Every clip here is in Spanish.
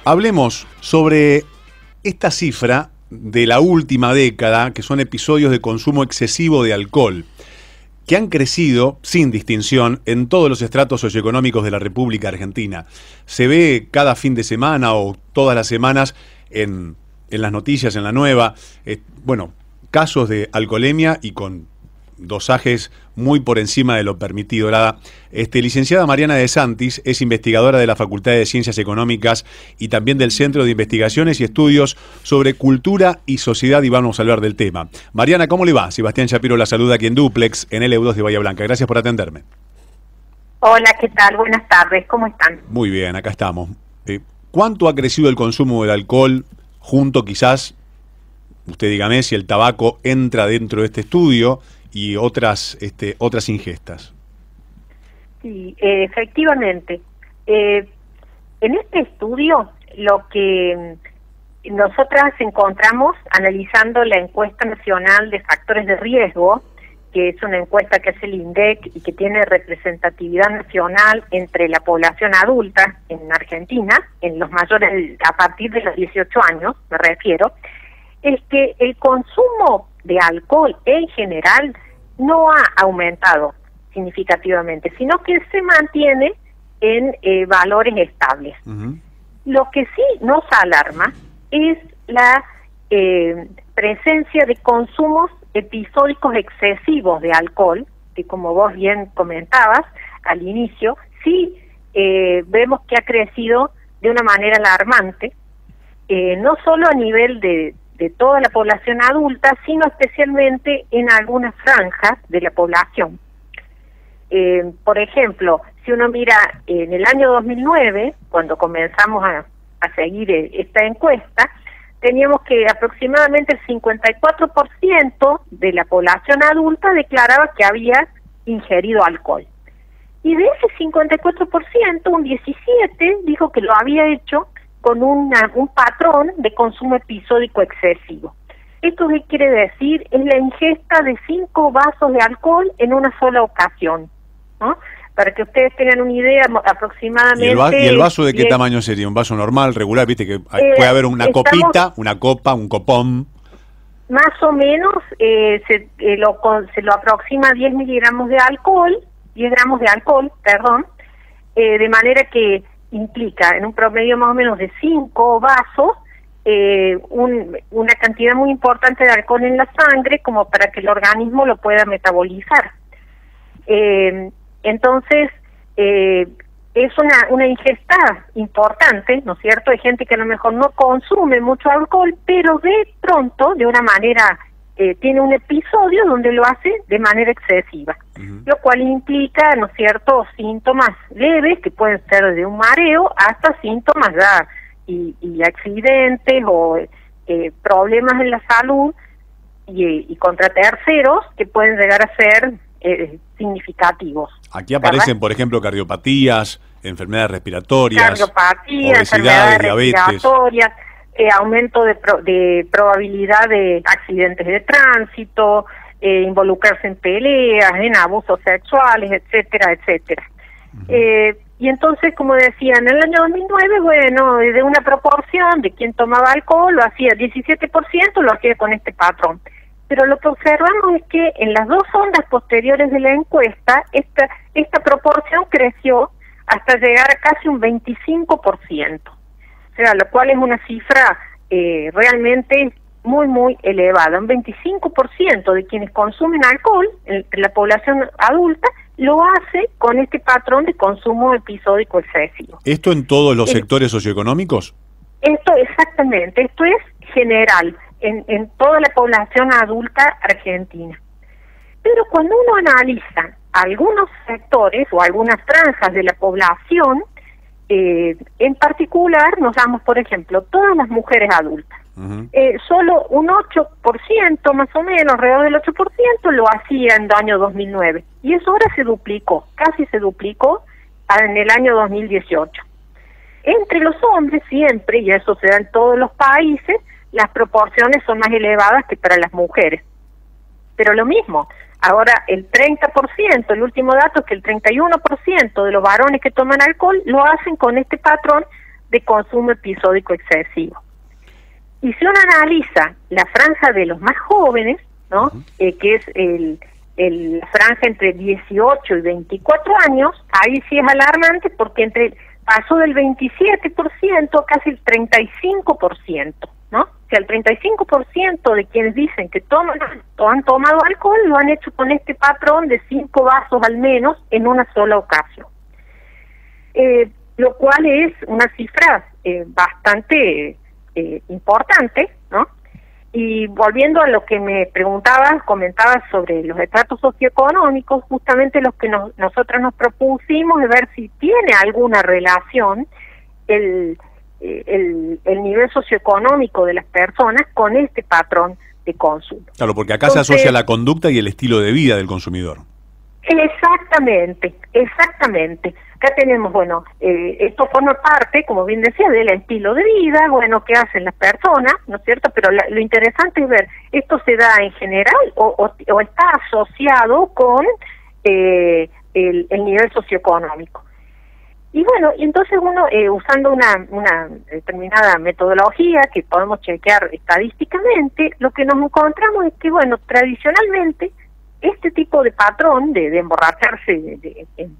Hablemos sobre esta cifra de la última década, que son episodios de consumo excesivo de alcohol, que han crecido sin distinción en todos los estratos socioeconómicos de la República Argentina. Se ve cada fin de semana o todas las semanas en las noticias, en la nueva, casos de alcoholemia y con dosajes muy por encima de lo permitido. La licenciada Mariana De Santis es investigadora de la Facultad de Ciencias Económicas y también del Centro de Investigaciones y Estudios sobre Cultura y Sociedad, y vamos a hablar del tema. Mariana, ¿cómo le va? Sebastián Shapiro la saluda aquí en Duplex, en LU2 de Bahía Blanca. Gracias por atenderme. Hola, ¿qué tal? Buenas tardes, ¿cómo están? Muy bien, acá estamos. ¿Cuánto ha crecido el consumo del alcohol junto quizás, usted dígame, si el tabaco entra dentro de este estudio y otras ingestas? Sí, efectivamente. En este estudio lo que nosotras encontramos analizando la encuesta nacional de factores de riesgo, que es una encuesta que hace el INDEC y que tiene representatividad nacional entre la población adulta en Argentina, en los mayores a partir de los 18 años, me refiero, es que el consumo de alcohol en general no ha aumentado significativamente, sino que se mantiene en valores estables. Uh-huh. Lo que sí nos alarma es la presencia de consumos episódicos excesivos de alcohol, que como vos bien comentabas al inicio, sí vemos que ha crecido de una manera alarmante, no solo a nivel de toda la población adulta, sino especialmente en algunas franjas de la población. Por ejemplo, si uno mira en el año 2009, cuando comenzamos a seguir esta encuesta, teníamos que aproximadamente el 54% de la población adulta declaraba que había ingerido alcohol. Y de ese 54%, un 17% dijo que lo había hecho con un patrón de consumo episódico excesivo. ¿Esto qué quiere decir? Es la ingesta de 5 vasos de alcohol en una sola ocasión, ¿no? Para que ustedes tengan una idea, aproximadamente... ¿Y el vaso de qué tamaño sería? ¿Un vaso normal, regular? Viste que puede haber una copita, una copa, un copón. Más o menos se lo aproxima a 10 miligramos de alcohol, 10 gramos de alcohol, perdón, de manera que implica en un promedio más o menos de 5 vasos una cantidad muy importante de alcohol en la sangre como para que el organismo lo pueda metabolizar. Entonces, es una ingesta importante, ¿no es cierto? Hay gente que a lo mejor no consume mucho alcohol, pero de pronto, de una manera, tiene un episodio donde lo hace de manera excesiva, lo cual implica, ¿no es cierto?, síntomas leves, que pueden ser de un mareo, hasta síntomas ya y accidentes o problemas en la salud y contra terceros que pueden llegar a ser significativos. Aquí aparecen, ¿verdad? Por ejemplo, cardiopatías, enfermedades respiratorias, obesidades, diabetes, aumento de probabilidad de accidentes de tránsito, involucrarse en peleas, en abusos sexuales, etcétera, etcétera. Uh-huh. Y entonces, como decía, en el año 2009, de una proporción de quien tomaba alcohol, lo hacía 17%, lo hacía con este patrón. Pero lo que observamos es que en las 2 ondas posteriores de la encuesta, esta proporción creció hasta llegar a casi un 25%. O sea, lo cual es una cifra realmente muy, muy elevada. Un 25% de quienes consumen alcohol, entre la población adulta, lo hace con este patrón de consumo episódico excesivo. ¿Esto en todos los sectores socioeconómicos? Esto exactamente, esto es general, en toda la población adulta argentina. Pero cuando uno analiza algunos sectores o algunas franjas de la población, en particular nos damos, por ejemplo, todas las mujeres adultas. Uh-huh. Solo un 8%, más o menos, alrededor del 8%, lo hacía en el año 2009. Y eso ahora se duplicó, casi se duplicó en el año 2018. Entre los hombres siempre, y eso se da en todos los países, las proporciones son más elevadas que para las mujeres. Pero lo mismo, ahora el 30%, el último dato es que el 31% de los varones que toman alcohol lo hacen con este patrón de consumo episódico excesivo. Y si uno analiza la franja de los más jóvenes, ¿no? Que es la franja entre 18 y 24 años, ahí sí es alarmante porque pasó del 27% a casi el 35%, ¿no? O sea, el 35% de quienes dicen que han tomado alcohol lo han hecho con este patrón de 5 vasos al menos en una sola ocasión. Lo cual es una cifra bastante importante, ¿no? Y volviendo a lo que me comentabas sobre los estratos socioeconómicos, justamente lo que nosotros nos propusimos es ver si tiene alguna relación el nivel socioeconómico de las personas con este patrón de consumo. Claro, porque acá se asocia la conducta y el estilo de vida del consumidor. Exactamente. Acá tenemos, esto forma parte, como bien decía, del estilo de vida, que hacen las personas, ¿no es cierto? Pero lo interesante es ver, ¿esto se da en general o está asociado con el nivel socioeconómico? Y entonces uno, usando una determinada metodología que podemos chequear estadísticamente, lo que nos encontramos es que, tradicionalmente, este tipo de patrón de emborracharse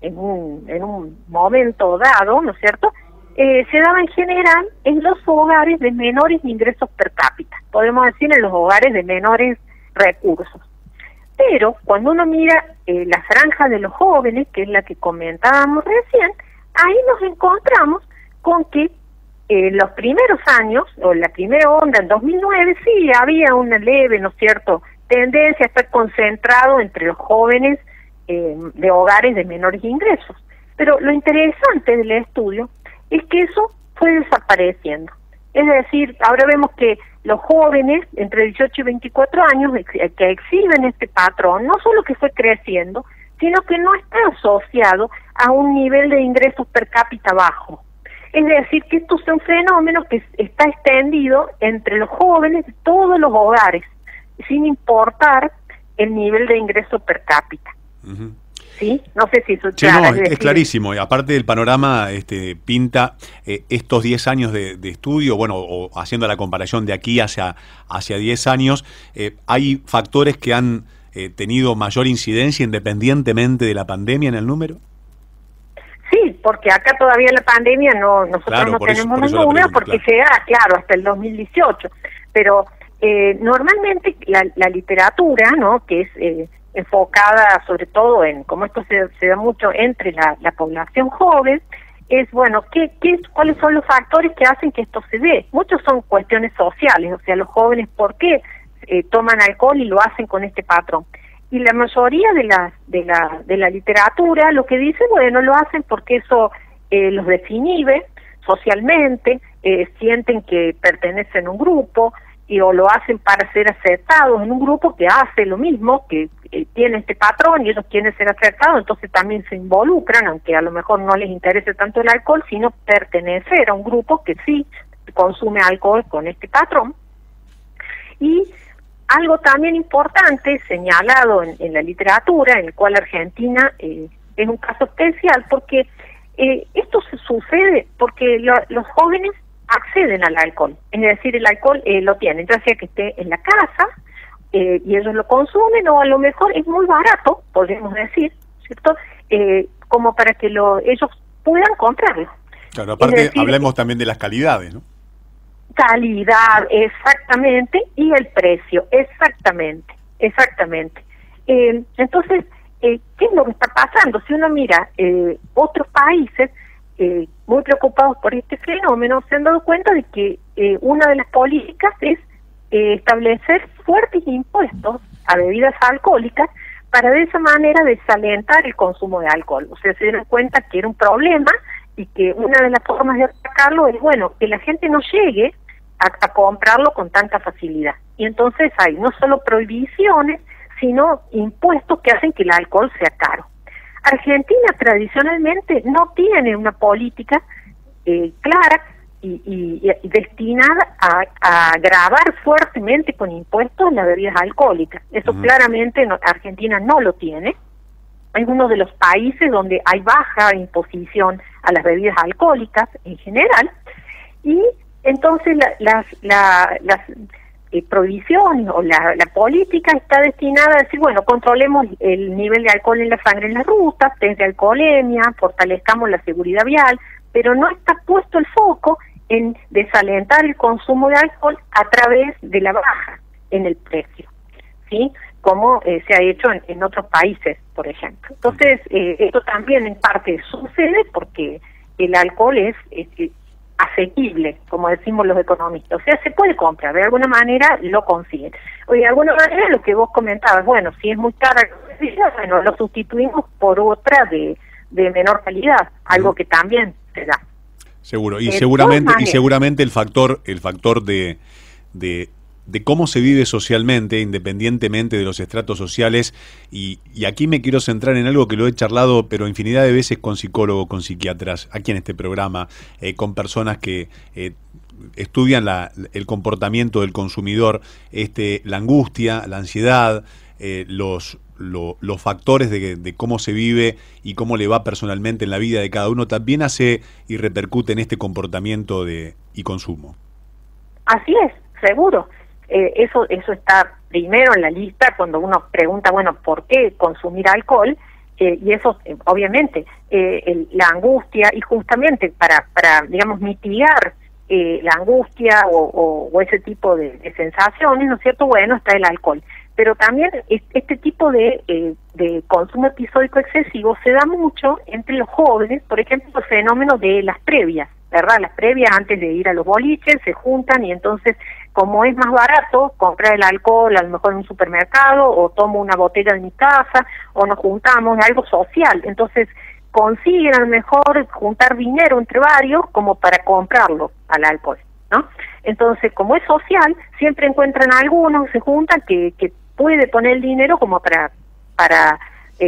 en un momento dado, ¿no es cierto?, se daba en general en los hogares de menores ingresos per cápita, podemos decir en los hogares de menores recursos. Pero cuando uno mira la franja de los jóvenes, que es la que comentábamos recién, ahí nos encontramos con que los primeros años, o la primera onda en 2009, sí había una leve, ¿no es cierto?, tendencia a estar concentrado entre los jóvenes de hogares de menores ingresos. Pero lo interesante del estudio es que eso fue desapareciendo. Es decir, ahora vemos que los jóvenes entre 18 y 24 años que exhiben este patrón, no solo que fue creciendo, sino que no está asociado a un nivel de ingresos per cápita bajo. Es decir, que esto es un fenómeno que está extendido entre los jóvenes de todos los hogares, sin importar el nivel de ingreso per cápita. ¿Sí? No sé si eso es clarísimo. Y aparte del panorama pinta estos 10 años de estudio, o haciendo la comparación de aquí hacia 10 años, ¿hay factores que han tenido mayor incidencia independientemente de la pandemia en el número? Sí, porque acá todavía la pandemia nosotros no tenemos los números porque llega, hasta el 2018. Pero normalmente la literatura, ¿no?, que es enfocada sobre todo en, como esto se da mucho entre la población joven, es, ¿cuáles son los factores que hacen que esto se dé? Muchos son cuestiones sociales, o sea, los jóvenes, ¿por qué toman alcohol y lo hacen con este patrón? Y la mayoría de la literatura lo que dice, lo hacen porque eso los desinhibe socialmente, sienten que pertenecen a un grupo, o lo hacen para ser aceptados en un grupo que hace lo mismo, que tiene este patrón y ellos quieren ser aceptados, entonces también se involucran, aunque a lo mejor no les interese tanto el alcohol, sino pertenecer a un grupo que sí consume alcohol con este patrón. Y algo también importante señalado en la literatura, en el cual Argentina es un caso especial, porque esto se sucede porque los jóvenes acceden al alcohol, es decir, el alcohol lo tienen, ya sea que esté en la casa y ellos lo consumen, o a lo mejor es muy barato, podríamos decir, ¿cierto?, como para que ellos puedan comprarlo. Claro, aparte hablemos también de las calidades, ¿no? Calidad, exactamente, y el precio, exactamente. Entonces, ¿qué es lo que está pasando? Si uno mira otros países muy preocupados por este fenómeno, se han dado cuenta de que una de las políticas es establecer fuertes impuestos a bebidas alcohólicas para de esa manera desalentar el consumo de alcohol. O sea, se dieron cuenta que era un problema y que una de las formas de atacarlo es, que la gente no llegue a comprarlo con tanta facilidad. Y entonces hay no solo prohibiciones, sino impuestos que hacen que el alcohol sea caro. Argentina tradicionalmente no tiene una política clara y destinada a gravar fuertemente con impuestos las bebidas alcohólicas. Eso claramente Argentina no lo tiene. Es uno de los países donde hay baja imposición a las bebidas alcohólicas en general, Y entonces las prohibiciones o la política está destinada a decir, bueno, controlemos el nivel de alcohol en la sangre en las rutas, test de alcoholemia, fortalezcamos la seguridad vial, pero no está puesto el foco en desalentar el consumo de alcohol a través de la baja en el precio, ¿sí? Como se ha hecho en otros países, por ejemplo. Entonces, esto también en parte sucede porque el alcohol es asequible, como decimos los economistas. O sea, se puede comprar, de alguna manera lo consiguen. O de alguna manera lo que vos comentabas, bueno, si es muy cara, bueno, lo sustituimos por otra de menor calidad, algo que también se da. Seguro, y seguramente el factor de cómo se vive socialmente, independientemente de los estratos sociales, y aquí me quiero centrar en algo que lo he charlado, pero infinidad de veces con psicólogos, con psiquiatras, aquí en este programa, con personas que estudian el comportamiento del consumidor, la angustia, la ansiedad, los factores de cómo se vive y cómo le va personalmente en la vida de cada uno, también hace y repercute en este comportamiento y consumo. Así es, seguro. Eso está primero en la lista cuando uno pregunta, bueno, ¿por qué consumir alcohol? Y eso, obviamente, la angustia, y justamente para digamos, mitigar la angustia o ese tipo de sensaciones, ¿no es cierto? Bueno, está el alcohol. Pero también este tipo de consumo episódico excesivo se da mucho entre los jóvenes, por ejemplo, el fenómeno de las previas, ¿verdad? Las previas antes de ir a los boliches se juntan y entonces, como es más barato comprar el alcohol a lo mejor en un supermercado, o tomo una botella en mi casa, o nos juntamos, es algo social, entonces consiguen a lo mejor juntar dinero entre varios como para comprarlo al alcohol, ¿no? Entonces, como es social, siempre encuentran a algunos, se juntan, que puede poner el dinero como para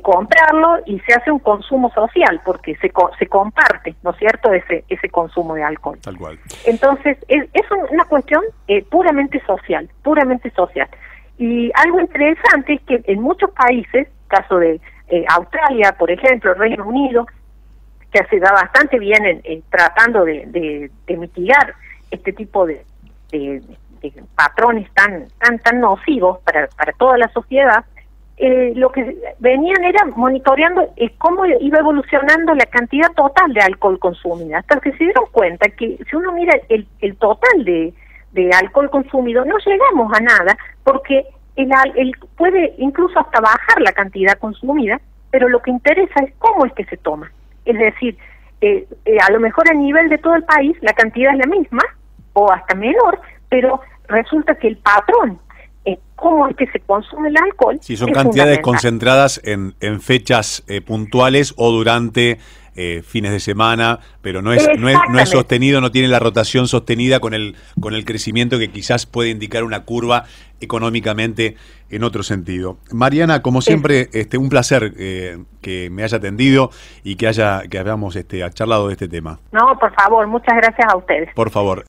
comprarlo, y se hace un consumo social porque se comparte, ¿no es cierto?, ese consumo de alcohol. Tal cual. Entonces, es una cuestión puramente social. Y algo interesante es que en muchos países, caso de Australia, por ejemplo, Reino Unido, que se da bastante bien en tratando de mitigar este tipo de patrones tan nocivos para toda la sociedad, lo que venían era monitoreando cómo iba evolucionando la cantidad total de alcohol consumida, hasta que se dieron cuenta que si uno mira el total de alcohol consumido, no llegamos a nada, porque el puede incluso hasta bajar la cantidad consumida, pero lo que interesa es cómo es que se toma. Es decir, a lo mejor a nivel de todo el país la cantidad es la misma, o hasta menor, pero resulta que el patrón, cómo es que se consume el alcohol, sí, son cantidades concentradas en fechas puntuales o durante fines de semana, pero no es sostenido, no tiene la rotación sostenida con el crecimiento que quizás puede indicar una curva económicamente en otro sentido. Mariana, como siempre, un placer que me haya atendido y que hayamos charlado de este tema. No, por favor, muchas gracias a ustedes. Por favor.